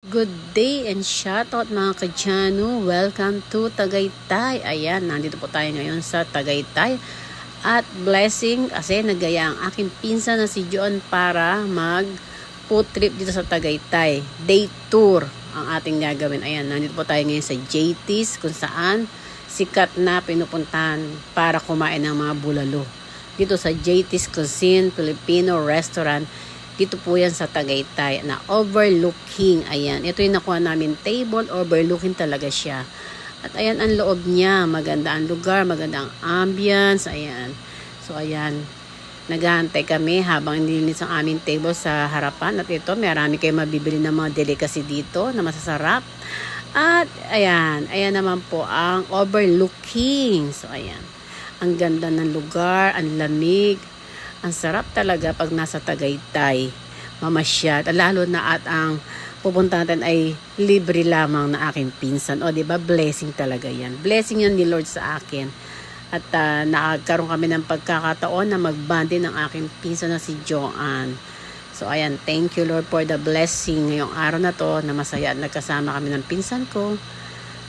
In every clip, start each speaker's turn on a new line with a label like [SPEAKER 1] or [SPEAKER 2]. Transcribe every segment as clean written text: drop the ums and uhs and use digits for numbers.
[SPEAKER 1] Good day and shoutout mga kadyano. Welcome to Tagaytay. Ayan, nandito po tayo ngayon sa Tagaytay. At blessing kasi nagaya ang aking pinsan na si John para mag food trip dito sa Tagaytay. Day tour ang ating gagawin. Ayan, nandito po tayo ngayon sa JT's kung saan sikat na pinupuntahan para kumain ng mga bulalo. Dito sa JT's Cuisine Filipino Restaurant. Dito po yan sa Tagaytay na overlooking. Ayan. Ito yung nakuha namin table. Overlooking talaga siya. At ayan ang loob niya. Maganda ang lugar. Maganda ang ambience. Ayan. So ayan. Naghahantay kami habang nilinis ang aming table sa harapan. At ito, marami kayo mabibili ng mga delicacy dito na masasarap. At ayan. Ayan naman po ang overlooking. So ayan. Ang ganda ng lugar. Ang lamig. Ang sarap talaga pag nasa Tagaytay, mamasyat. Lalo na at ang pupunta natin ay libre lamang na aking pinsan. O diba, blessing talaga yan. Blessing yan ni Lord sa akin. At nakagkaroon kami ng pagkakataon na magbandi ng aking pinsan na si Joanne. So ayan, thank you Lord for the blessing ngayong araw na to na masaya at nagkasama kami ng pinsan ko.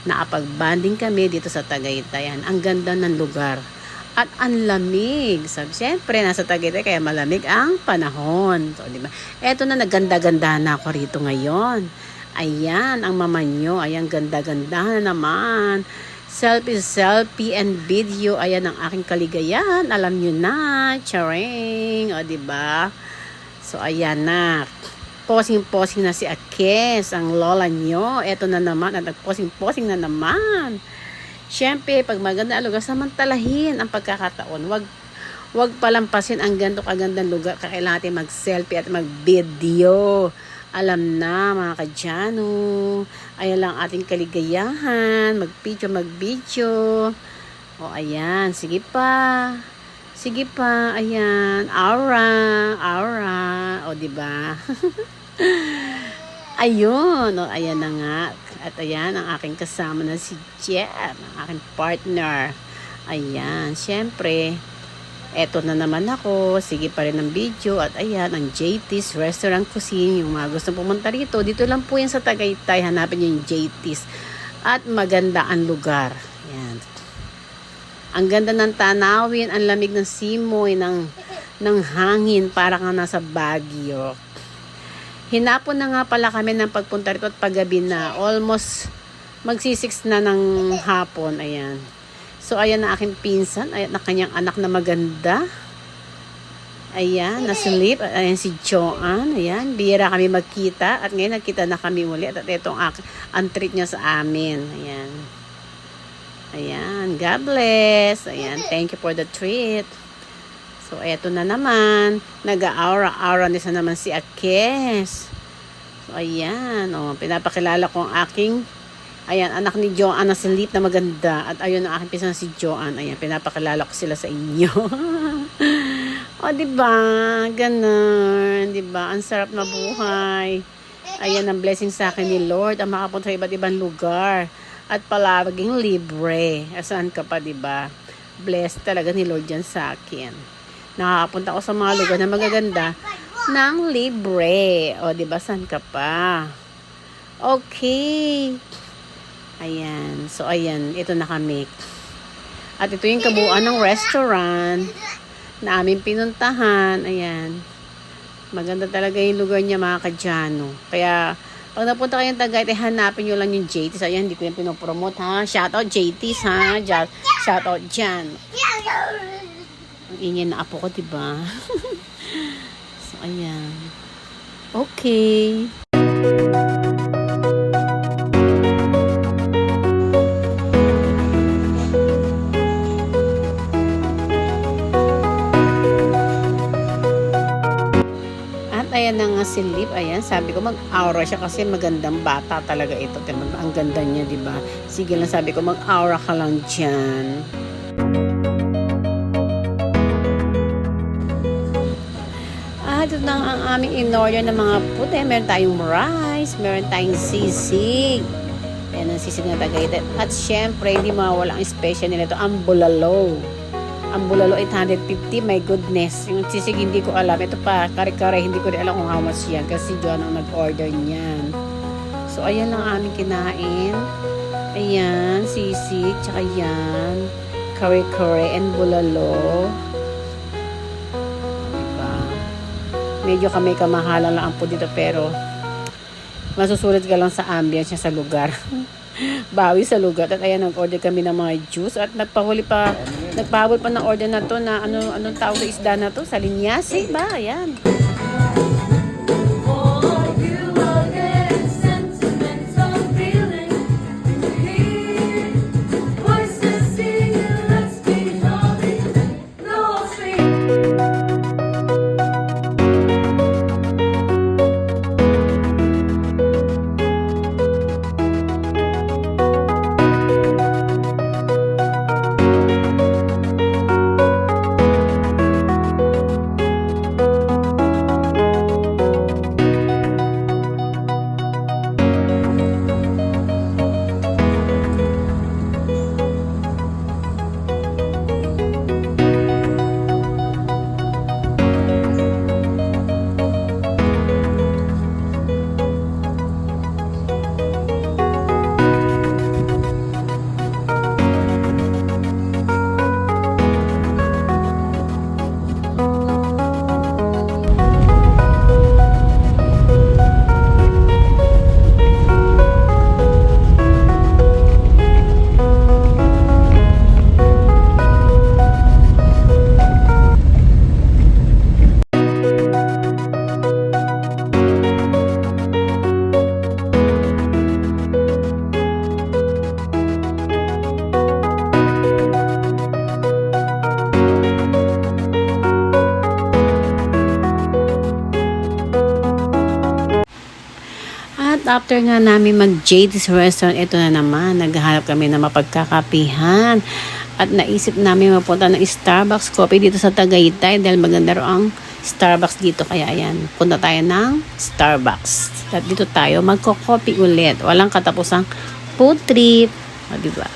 [SPEAKER 1] Nakapag-banding kami dito sa Tagaytay. Ang ganda ng lugar. At ang lamig. Siyempre, nasa Tagaytay kaya malamig ang panahon. So, diba? Eto na, naganda-ganda na ako rito ngayon. Ayan, ang mama nyo. Ayan, ganda-ganda na naman. Selfie and video. Ayan ang aking kaligayahan. Alam nyo na. Charing. O, diba? So, ayan na. Posing-posing na si Akes, ang lola nyo. Eto na naman. At nagposing-posing na naman. Siyempre, pag maganda ang lugar, samantalahin ang pagkakataon. Wag palampasin ang ganito kagandang lugar. Kailangan natin mag-selfie at mag-video. Alam na, mga kadyano. Ayan lang ating kaligayahan. Mag-video. O, ayan. Sige pa. Sige pa. Ayan. Aura. O, diba? Ayun. O, ayan na nga. At ayan, ang aking kasama na si Jeff, ang aking partner. Ayan, syempre, eto na naman ako. Sige pa rin ang video. At ayan, ang JT's Restaurant Cuisine. Yung mga gusto pumunta rito, dito lang po yan sa Tagaytay. Hanapin nyo yung JT's. At maganda ang lugar. Ayan. Ang ganda ng tanawin, ang lamig ng simoy, ng hangin, para kang nasa Baguio. Hinapon na nga pala kami ng pagpunta rito at paggabi na. Almost magsisix na ng hapon. Ayan. So, ayan na aking pinsan. Ayan na kanyang anak na maganda. Ayan, naslip. Ayan si Joanne. Ayan, bihira kami magkita. At ngayon, nagkita na kami muli. At ito ang treat niya sa amin. Ayan. Ayan, God bless. Ayan, thank you for the treat. So, eto na naman. Nag-aura-aura nisa naman si Akes. So, ayan. O, pinapakilala ko ang aking, ayan, anak ni Joanne na silip na maganda. At ayun ang aking pinsan si Joanne. Ayan, pinapakilala ko sila sa inyo. O, diba? Ganun. Diba? Ang sarap na buhay. Ayan, ang blessing sa akin ni Lord. Ang makapunta sa iba't ibang lugar. At palaging libre. Saan ka pa, diba? Blessed talaga ni Lord yan sa akin. Nakakapunta ako sa mga lugar na magaganda ng libre. O, diba? Saan ka pa? Okay. Ayan. So, ayan. Ito na kami. At ito yung kabuuan ng restaurant na aming pinuntahan. Ayan. Maganda talaga yung lugar niya, mga kadyano. Kaya, pag napunta kayong Tagaytay, hanapin nyo lang yung JT's. Ayan, hindi ko yung pinopromote, ha? Shoutout JT's, ha? Shoutout dyan. Ang ingay na apo ko, diba? So, ayan. Okay. At ayan na nga si Lip. Ayan, sabi ko mag-aura siya kasi magandang bata talaga ito. Ang ganda niya, diba? Sige lang, sabi ko mag-aura ka lang dyan. Ito na ang aming in-order ng mga food. Meron tayong rice, meron tayong sisig. Ayan ang sisig na Tagaytay. At syempre, hindi mawala ang special nila ito, ang bulalo. Ang bulalo 850, my goodness. Yung sisig hindi ko alam. Ito pa, kare-kare, hindi ko rin alam kung how much yan. Kasi John ang nag-order niyan. So, So, ayan lang aming kinain. Ayan, sisig, tsaka yan. Kare-kare and bulalo. Diba? Medyo kami kamahalan lang po dito pero masusulit ka lang sa ambience niya sa lugar. Bawi sa lugar. At ayan, nag-order kami ng mga juice at nagpahuli pa ng order na to na anong tawag sa isda na to? Salinyasi ba? Ayan. After nga namin mag-JD's Restaurant, ito na naman, naghahanap kami ng mapagkakapihan. At naisip namin mapunta ng Starbucks Coffee dito sa Tagaytay dahil maganda rin ang Starbucks dito. Kaya ayan, punta tayo ng Starbucks. At dito tayo magko-coffee ulit. Walang katapusang food trip. O, diba?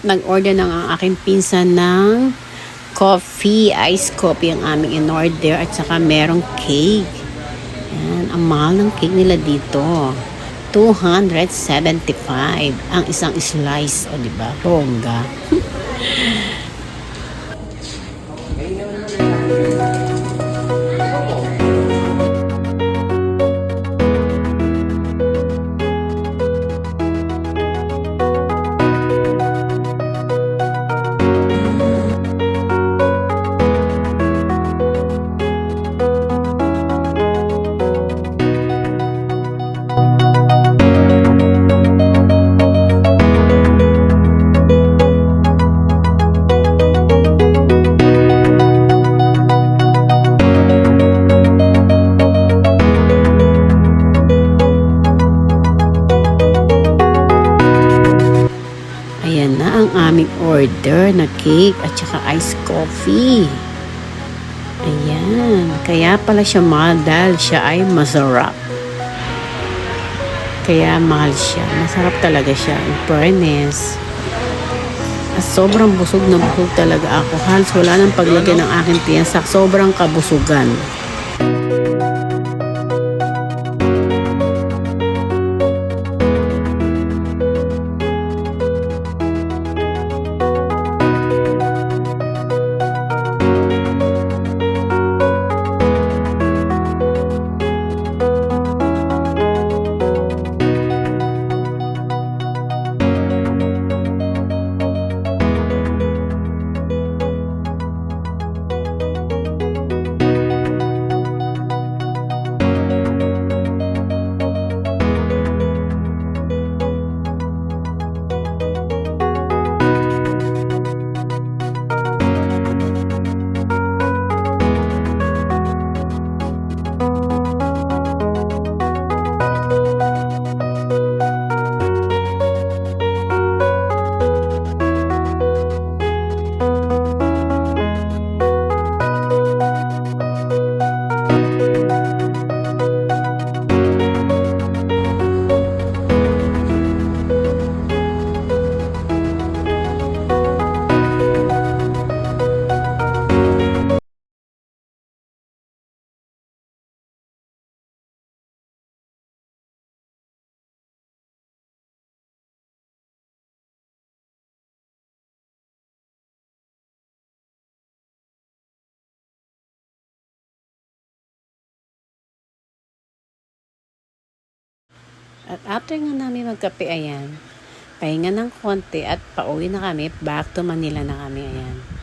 [SPEAKER 1] Nag-order ng ang aking pinsan ng coffee, iced coffee ang aming in-order at saka merong cake. Yan, ang mahal ng cake nila dito. 275 ang isang slice. O, diba? Bongga. Aming order na cake at saka iced coffee. Ayan. Kaya pala siya mahal dahil siya ay masarap. Kaya mahal siya. Masarap talaga siya. In fairness. At sobrang busog na busog talaga ako. Halos wala nang paglagay ng aking tiyasak. Sobrang kabusugan. At after nga namin magkape, ayan, pahinga ng konti at pauwi na kami, back to Manila na kami, ayan.